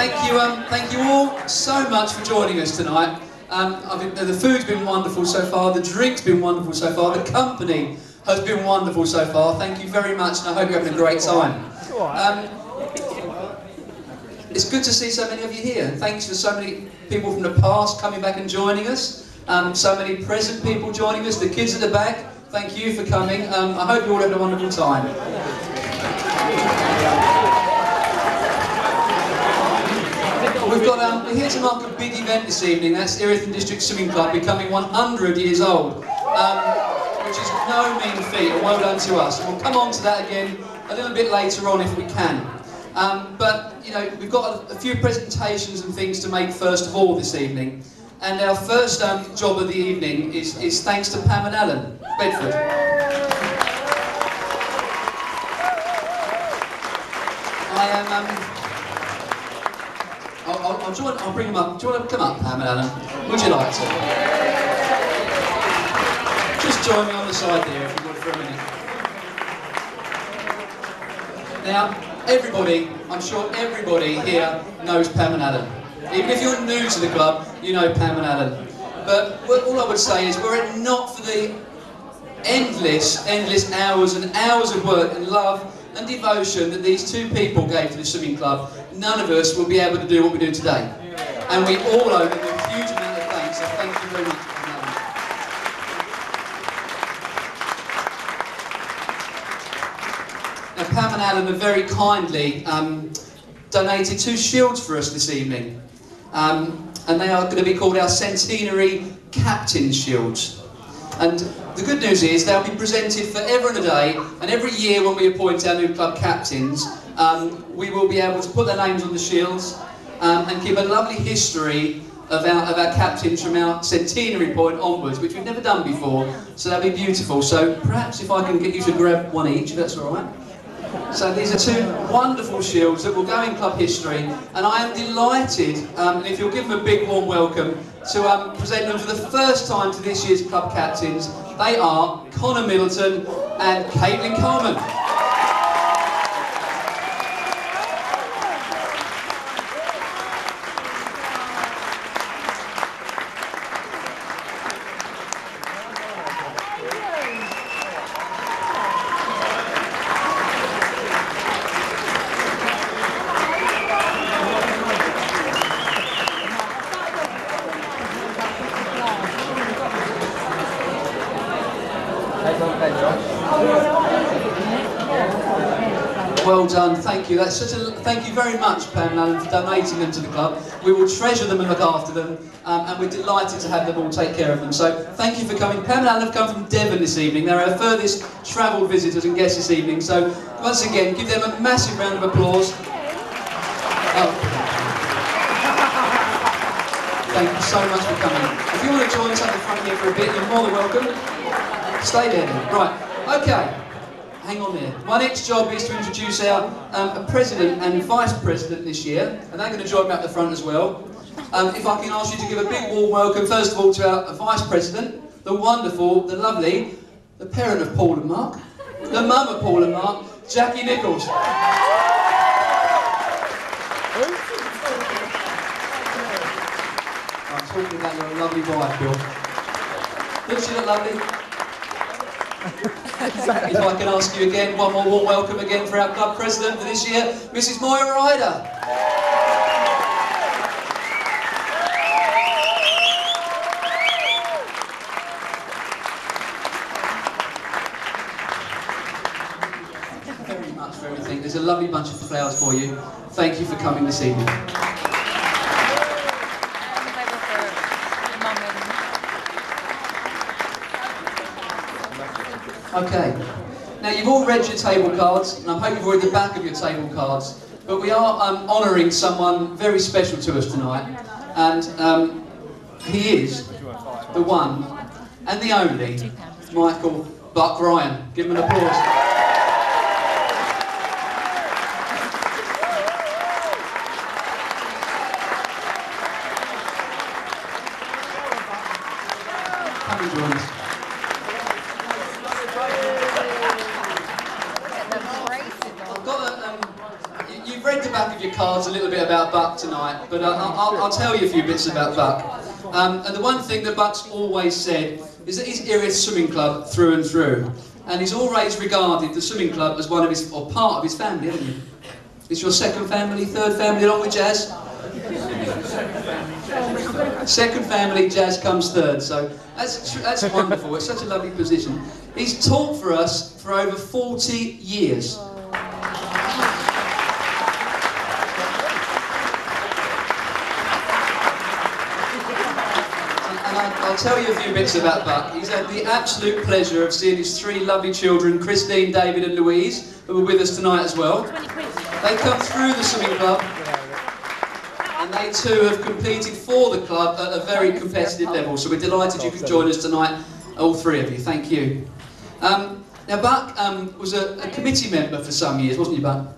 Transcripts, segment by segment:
Thank you all so much for joining us tonight. The food's been wonderful so far, the drink's been wonderful so far, the company has been wonderful so far. Thank you very much, and I hope you're having a great time. It's good to see so many of you here, and thanks for so many people from the past coming back and joining us. So many present people joining us, the kids at the back, thank you for coming. I hope you all had a wonderful time. We're here to mark a big event this evening. That's Erith District Swimming Club becoming 100 years old, which is no mean feat, and well done to us. And we'll come on to that again a little bit later on if we can. But, you know, we've got a few presentations and things to make first of all this evening. And our first job of the evening is thanks to Pam and Allan Bedford. I'll bring them up. Do you want to come up, Pam and Allan? Would you like to? Just join me on the side there, if you would, for a minute. Now, everybody, I'm sure everybody here knows Pam and Allan. Even if you're new to the club, you know Pam and Allan. But all I would say is, were it not for the endless hours and hours of work and love and devotion that these two people gave to the swimming club, none of us will be able to do what we do today. And we all owe them a huge amount of thanks, so thank you very much. Now, Pam and Allan have very kindly donated 2 shields for us this evening. And they are going to be called our Centenary Captain's Shields. And the good news is they'll be presented forever and a day, and every year when we appoint our new club captains, we will be able to put their names on the shields and give a lovely history of our captains from our centenary point onwards, which we've never done before, so that'll be beautiful. So perhaps if I can get you to grab one each, if that's all right. So these are 2 wonderful shields that will go in club history, and I am delighted, and if you'll give them a big warm welcome, to present them for the first time to this year's club captains. They are Conor Middleton and Colman. Well done, thank you. Thank you very much, Pam and Allan, for donating them to the club. We will treasure them and look after them, and we're delighted to have them all take care of them. So thank you for coming. Pam and Allan have come from Devon this evening. They're our furthest travelled visitors and guests this evening. So once again, give them a massive round of applause. Thank you so much for coming. If you want to join us at the front here for a bit, you're more than welcome. Stay there then. Right, okay. Hang on there. My next job is to introduce our President and Vice President this year, and they're going to join me at the front as well. If I can ask you to give a big warm welcome, first of all, to our Vice President, the wonderful, the lovely, the parent of Paul and Mark, the mum of Paul and Mark, Jackie Nicholls. I'm talking about your lovely wife, Bill. Doesn't she look lovely? If I can ask you again, one more warm welcome again for our club president for this year, Mrs. Moya Rider. Thank you very much for everything. There's a lovely bunch of flowers for you. Thank you for coming this evening. Okay, now you've all read your table cards, and I hope you've read the back of your table cards, but we are honouring someone very special to us tonight, and he is the one and the only Michael Buck Ryan. Give him an applause. Come and join us. You've read the back of your cards a little bit about Buck tonight, but I'll tell you a few bits about Buck. And the one thing that Buck's always said is that he's Erith Swimming Club through and through. And he's always regarded the swimming club as one of his, or part of his family, haven't you? It's your second family, third family along with Jazz? Second family, Jazz comes third, so that's wonderful. It's such a lovely position. He's taught for us for over 40 years. I'll tell you a few bits about Buck. He's had the absolute pleasure of seeing his three lovely children, Christine, David and Louise, who are with us tonight as well. They come through the swimming club, and they too have competed for the club at a very competitive level, so we're delighted you could join us tonight, all three of you. Thank you. Now Buck was a committee member for some years, wasn't you, Buck?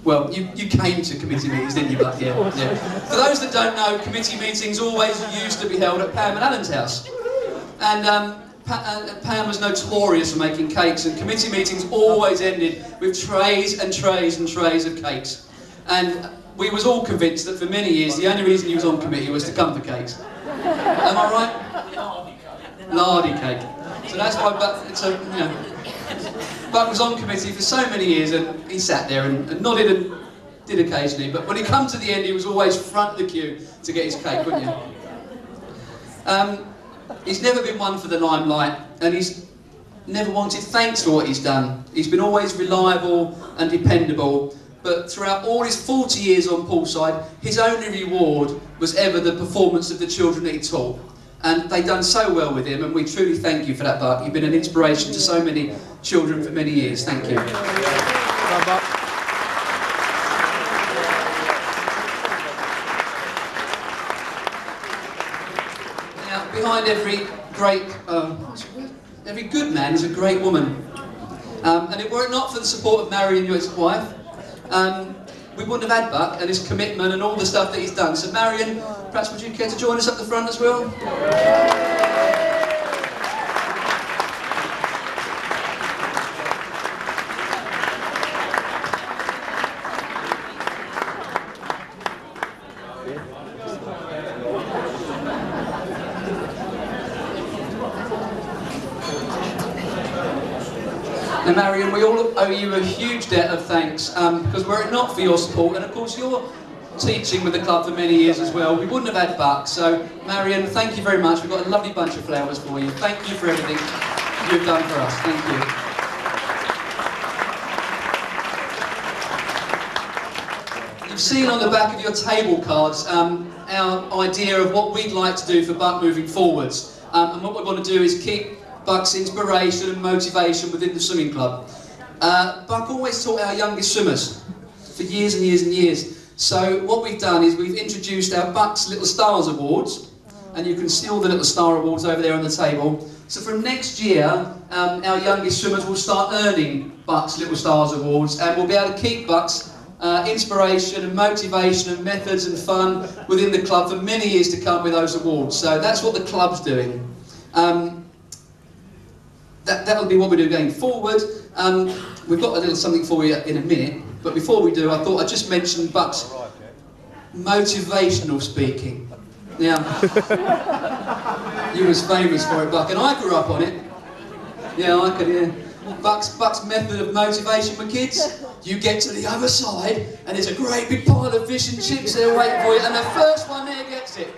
Well, you came to committee meetings, didn't you, Buck? Yeah. For those that don't know, committee meetings always used to be held at Pam and Allan's house. And Pam was notorious for making cakes, and committee meetings always ended with trays and trays and trays of cakes. And we was all convinced that for many years, the only reason he was on committee was to come for cakes. Am I right? Lardy cake. So that's why Buck was on committee for so many years, and he sat there and nodded and did occasionally, but when he come to the end, he was always front of the queue to get his cake, wouldn't you? He's never been one for the limelight, and he's never wanted thanks for what he's done. He's been always reliable and dependable, but throughout all his 40 years on poolside, his only reward was ever the performance of the children that he taught. And they've done so well with him, and we truly thank you for that, Buck. You've been an inspiration to so many children for many years. Thank you. Now, behind every good man is a great woman. And if were it not for the support of Marion, his wife, we wouldn't have had Buck and his commitment and all the stuff that he's done. So Marion, perhaps would you care to join us up the front as well? Now Marion, we all owe you a huge debt of thanks, because were it not for your support, and of course your teaching with the club for many years as well, we wouldn't have had Buck. So Marion, thank you very much. We've got a lovely bunch of flowers for you. Thank you for everything you've done for us. Thank you. You've seen on the back of your table cards our idea of what we'd like to do for Buck moving forwards. And what we want to do is keep Buck's inspiration and motivation within the swimming club. Buck always taught our youngest swimmers for years and years and years. So what we've done is we've introduced our Buck's Little Stars Awards, and you can see all the Little Star Awards over there on the table. So from next year, our youngest swimmers will start earning Buck's Little Stars Awards, and we'll be able to keep Buck's inspiration and motivation and methods and fun within the club for many years to come with those awards. So that's what the club's doing. That'll be what we do going forward. We've got a little something for you in a minute, but before we do, I thought I'd just mention Buck's motivational speaking. Now, you was famous for it, Buck, and I grew up on it. Yeah, I could, yeah. Buck's method of motivation for kids: you get to the other side, and there's a great big pile of fish and chips there waiting for you, and the first one there gets it.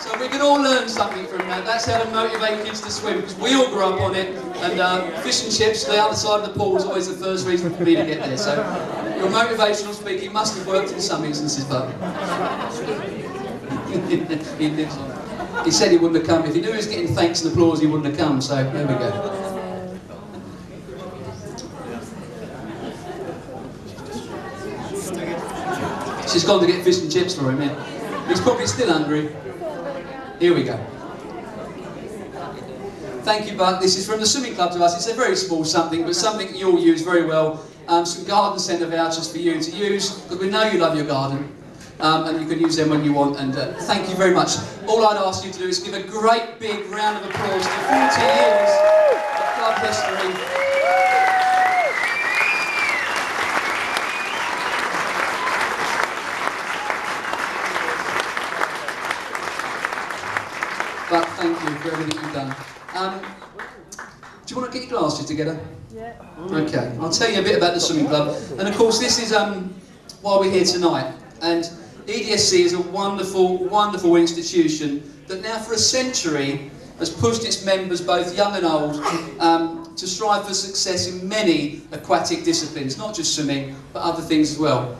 So we can all learn something from that. That's how to motivate kids to swim, because we all grew up on it, and fish and chips, the other side of the pool, was always the first reason for me to get there. So your motivational speaking must have worked in some instances, Buck. He lives on it. He said he wouldn't have come. If he knew he was getting thanks and applause, he wouldn't have come, so there we go. She's gone to get fish and chips for him, yeah. He's probably still hungry. Here we go. Thank you, Buck. This is from the swimming club to us. It's a very small something, but something that you'll use very well. Some garden centre vouchers for you to use, because we know you love your garden, and you can use them when you want. And thank you very much. All I'd ask you to do is give a great big round of applause to 40 years of club history. but thank you for everything you've done. Do you want to get your glasses together? Yeah. Okay, I'll tell you a bit about the swimming club. And of course this is why we're here tonight. And EDSC is a wonderful, wonderful institution that now for a century has pushed its members, both young and old, to strive for success in many aquatic disciplines, not just swimming, but other things as well.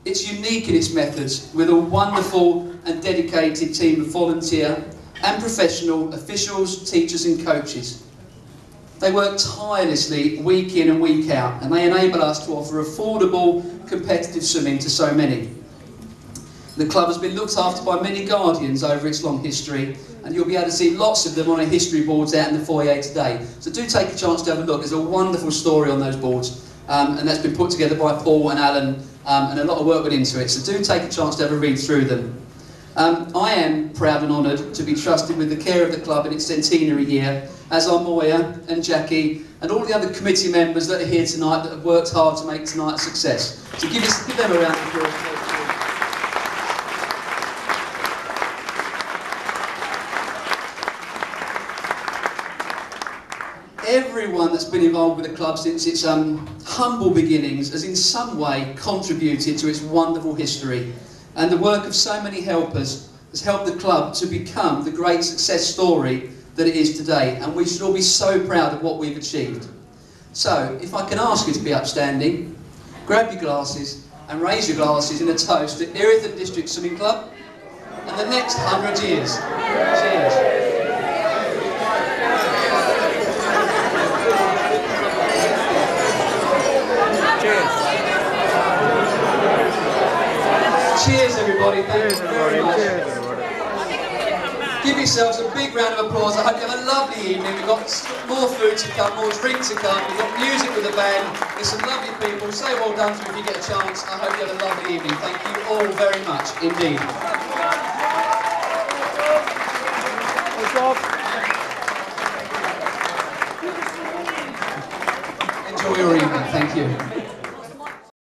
It's unique in its methods, with a wonderful and dedicated team of volunteer and professional officials, teachers and coaches. They work tirelessly week in and week out, and they enable us to offer affordable, competitive swimming to so many. The club has been looked after by many guardians over its long history, and you'll be able to see lots of them on our history boards out in the foyer today. So do take a chance to have a look. There's a wonderful story on those boards, and that's been put together by Paul and Allan, and a lot of work went into it. So do take a chance to have a read through them. I am proud and honoured to be trusted with the care of the club in its centenary year, as are Moya and Jackie and all the other committee members that are here tonight that have worked hard to make tonight a success. So give them a round of applause. Everyone that's been involved with the club since its humble beginnings has in some way contributed to its wonderful history, and the work of so many helpers has helped the club to become the great success story that it is today, and we should all be so proud of what we've achieved. So, if I can ask you to be upstanding, grab your glasses and raise your glasses in a toast to Erith District Swimming Club and the next 100 years. Cheers. Cheers everybody, thank you very much. Give yourselves a big round of applause. I hope you have a lovely evening. We've got more food to come, more drink to come, we've got music with the band, there's some lovely people. Say well done to you if you get a chance. I hope you have a lovely evening. Thank you all very much indeed. Enjoy your evening, thank you.